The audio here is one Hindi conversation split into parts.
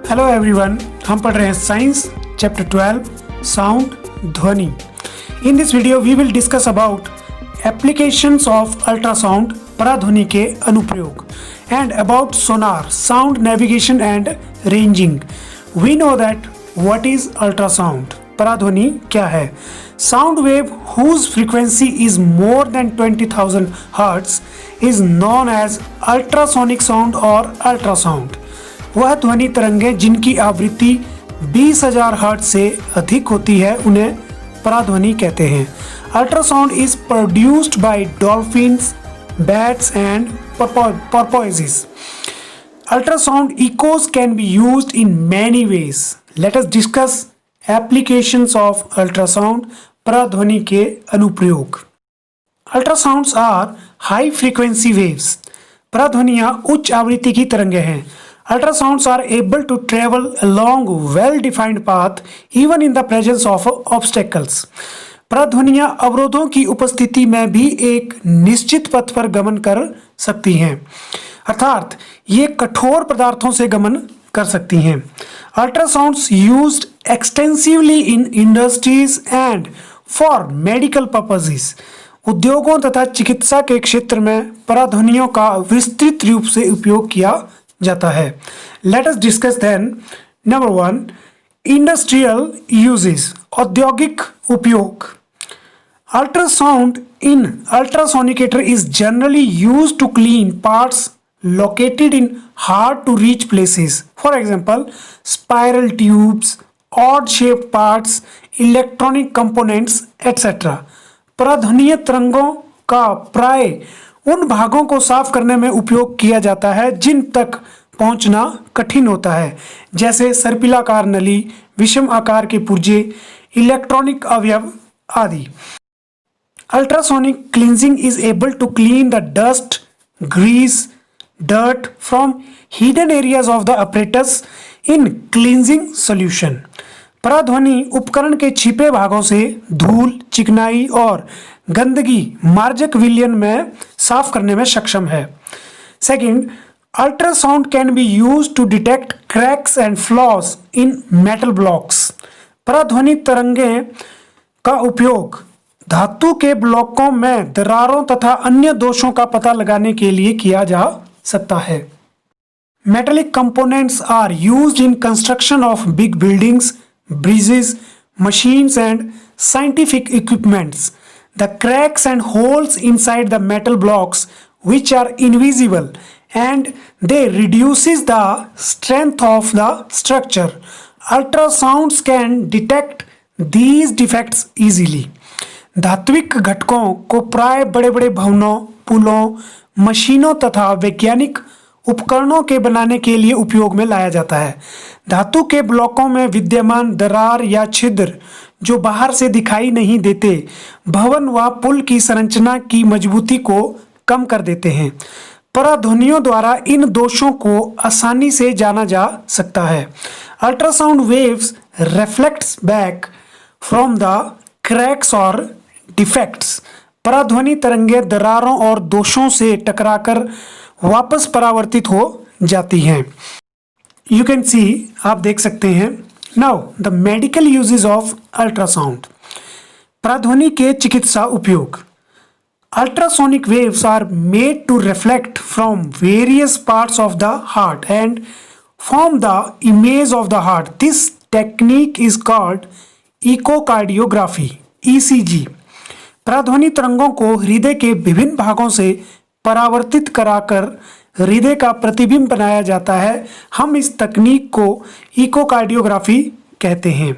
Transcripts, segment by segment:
हेलो एवरीवन, हम पढ़ रहे हैं साइंस चैप्टर 12 साउंड ध्वनि। In this video we will discuss about applications of ultrasound पराध्वनि के अनुप्रयोग and about sonar sound navigation and ranging. We know that what is ultrasound. पराध्वनि क्या है? Sound wave whose frequency is more than 20,000 Hz is known as ultrasonic sound or ultrasound। वह ध्वनि तरंगें जिनकी आवृत्ति 20,000 हर्ट्ज से अधिक होती है उन्हें पराध्वनि कहते हैं। Ultrasound is produced by dolphins, bats and porpoises। Ultrasound echoes can be used in many ways. Let us discuss applications of ultrasound पराध्वनि के अनुप्रयोग। Ultrasounds are high frequency waves। पराध्वनियां उच्च आवृत्ति की तरंगें हैं। Ultrasounds are able to travel along well-defined path even in the presence of obstacles। पराध्वनियां अवरोधों की उपस्थिति में भी एक निश्चित पथ पर गमन कर सकती हैं, अर्थात ये कठोर पदार्थों से गमन कर सकती हैं। Ultrasounds used extensively in industries and for medical purposes। उद्योगों तथा चिकित्सा के क्षेत्र में पराध्वनियों का विस्तृत रूप से उपयोग किया जाता है। Let us discuss then number 1 industrial uses। औद्योगिक उपयोग। Ultrasound in ultrasonicator is generally used to clean parts located in hard to reach places, for example spiral tubes, odd shaped parts, electronic components etc। पराध्वनीय तरंगों का प्राय उन भागों को साफ करने में उपयोग किया जाता है जिन तक पहुंचना कठिन होता है, जैसे सर्पिलाकार नली, विषम आकार के पुर्जे, इलेक्ट्रॉनिक अवयव आदि। Ultrasonic cleansing is able to clean the dust, grease, dirt from hidden areas of the apparatus in cleansing solution। पराध्वनि उपकरण के छिपे भागों से धूल, चिकनाई और गंदगी मार्जक विलयन में साफ करने में सक्षम है। Second, ultrasound can be used to detect cracks and flaws in metal blocks. पराध्वनि तरंगें का उपयोग धातु के ब्लॉकों में दरारों तथा अन्य दोषों का पता लगाने के लिए किया जा सकता है। Metallic components are used in construction of big buildings, bridges, machines and scientific equipments। The cracks and holes inside the metal blocks which are invisible and they reduces the strength of the structure। Ultrasounds can detect these defects easily। धात्विक घटकों को प्राय बड़े बड़े भवनों, पुलों, मशीनों तथा वैज्ञानिक उपकरणों के बनाने के लिए उपयोग में लाया जाता है। धातु के ब्लॉकों में विद्यमान दरार या छिद्र जो बाहर से दिखाई नहीं देते, भवन व पुल की संरचना की मजबूती को कम कर देते हैं। पराध्वनियों द्वारा इन दोषों को आसानी से जाना जा सकता है। Ultrasound waves reflects back from the cracks और डिफेक्ट्स। पराध्वनि तरंगें दरारों और दोषों से टकराकर वापस परावर्तित हो जाती हैं। यू कैन सी, आप देख सकते हैं। Now the medical uses of ultrasound. पराध्वनि के चिकित्सा उपयोग। Ultrasonic waves are made to reflect from various parts of the heart and form the image of the heart. This technique is called echocardiography, ECG। पराध्वनि तरंगों को हृदय के विभिन्न भागों से परावर्तित कराकर हृदय का प्रतिबिंब बनाया जाता है। हम इस तकनीक को इकोकार्डियोग्राफी कहते हैं।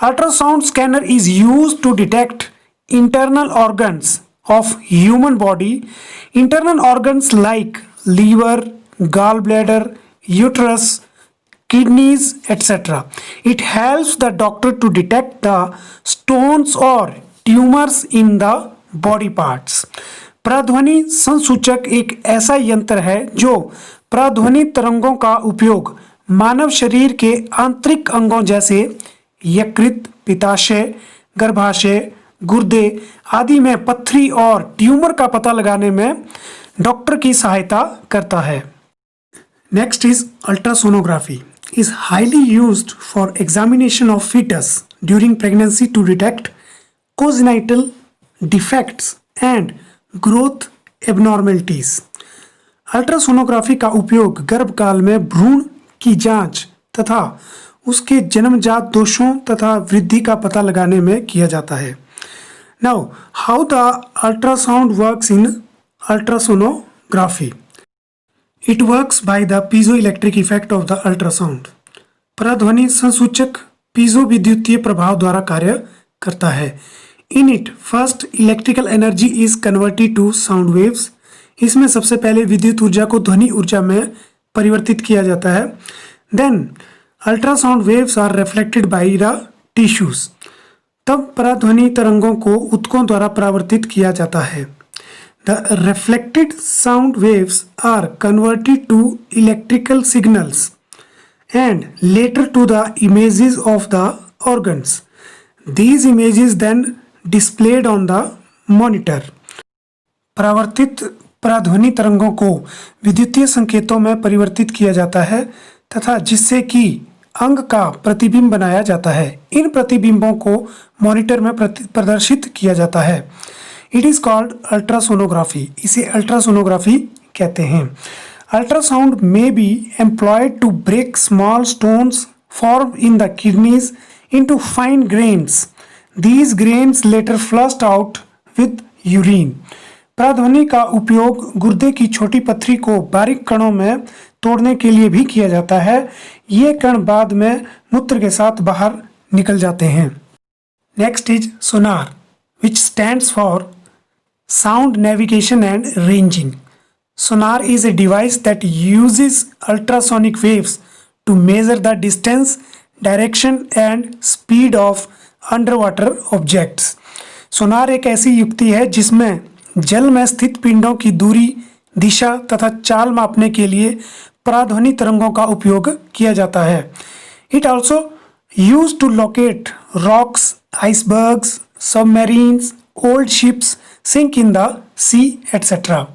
Ultrasound scanner is used to detect internal organs of human body. Internal organs like liver, gall bladder, uterus, kidneys etc। It helps the doctor to detect the stones or tumors in the body parts। पराध्वनि संसूचक एक ऐसा यंत्र है जो पराध्वनि तरंगों का उपयोग मानव शरीर के आंतरिक अंगों जैसे यकृत, पित्ताशय, गर्भाशय, गुर्दे आदि में पत्थरी और ट्यूमर का पता लगाने में डॉक्टर की सहायता करता है। Next is ultrasonography. is highly used for examination of fetus during pregnancy to detect congenital defects and growth abnormalities. Ultrasonography का उपयोग गर्भकाल में भ्रूण की जांच तथा उसके जन्मजात दोषों तथा वृद्धि का पता लगाने में किया जाता है. Now, how the ultrasound works in ultrasonography? It works by the piezoelectric effect of the ultrasound. पराध्वनि संसूचक पीजो विद्युतीय प्रभाव द्वारा कार्य करता है. In it, first electrical energy is converted to sound waves. इसमें सबसे पहले विद्युत ऊर्जा को ध्वनि ऊर्जा में परिवर्तित किया जाता है. Then ultrasound waves are reflected by the tissues. तब पराध्वनि तरंगों को ऊतकों द्वारा परावर्तित किया जाता है. The reflected sound waves are converted to electrical signals and later to the images of the organs. These images then displayed on the monitor. परावर्तित पराध्वनि तरंगों को विद्युतीय संकेतों में परिवर्तित किया जाता है तथा जिससे कि अंग का प्रतिबिंब बनाया जाता है. इन प्रतिबिंबों को मॉनिटर में प्रदर्शित किया जाता है. It is called ultrasonography. इसे अल्ट्रासोनोग्राफी कहते हैं. Ultrasound may be employed to break small stones form in the kidneys into fine grains. These grains later flushed out with urine. पराध्वनि का उपयोग गुर्दे की छोटी पत्थरी को बारीक कणों में तोड़ने के लिए भी किया जाता है. ये कण बाद में मूत्र के साथ बाहर निकल जाते हैं. Next is Sonar, which stands for Sound Navigation and Ranging. Sonar is a device that uses ultrasonic waves to measure the distance, direction and speed of underwater objects. सोनार एक ऐसी युक्ति है जिसमें जल में स्थित पिंडों की दूरी, दिशा तथा चाल मापने के लिए पराध्वनि तरंगों का उपयोग किया जाता है. It also used to locate rocks, icebergs, submarines, old ships sink in the sea, etc.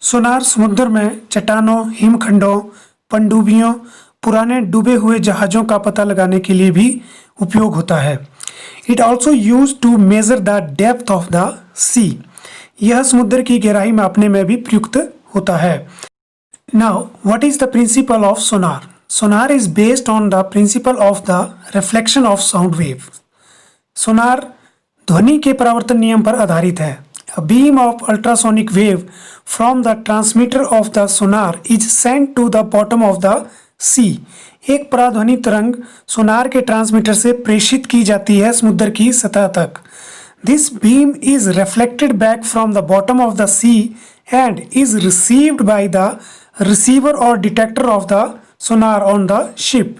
सोनार समुद्र में चट्टानों, हिमखंडों, पनडुब्बियों, पुराने डूबे हुए जहाज़ों का पता लगाने के लिए भी उपयोग होता है. It also used to measure the depth of the sea. यह समुद्र की गहराई मापने में भी प्रयुक्त होता है. Now, what is the principle of sonar? Sonar is based on the principle of the reflection of sound wave. सोनार ध्वनि के परावर्तन नियम पर आधारित है. A beam of ultrasonic wave from the transmitter of the sonar is sent to the bottom of the sea. एक पराध्वनि तरंग सोनार के ट्रांसमीटर से प्रेषित की जाती है समुद्र की सतह तक. This beam is reflected back from the bottom of the sea and is received by the receiver or detector of the sonar on the ship.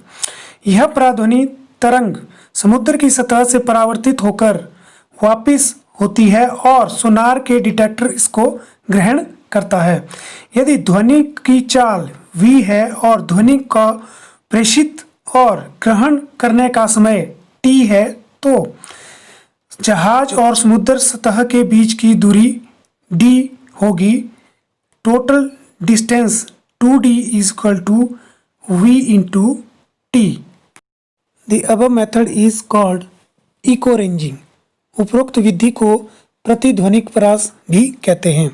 यह पराध्वनि तरंग समुद्र की सतह से परावर्तित होकर वापस होती है और सोनार के डिटेक्टर इसको ग्रहण करता है. यदि ध्वनि की चाल v है और ध्वनि का प्रेषित और ग्रहण करने का समय t है तो जहाज और समुद्र सतह के बीच की दूरी d होगी. Total distance 2d is equal to v into t. The above method is called echo ranging. उपरोक्त विधि को प्रतिध्वनिक परास भी कहते हैं.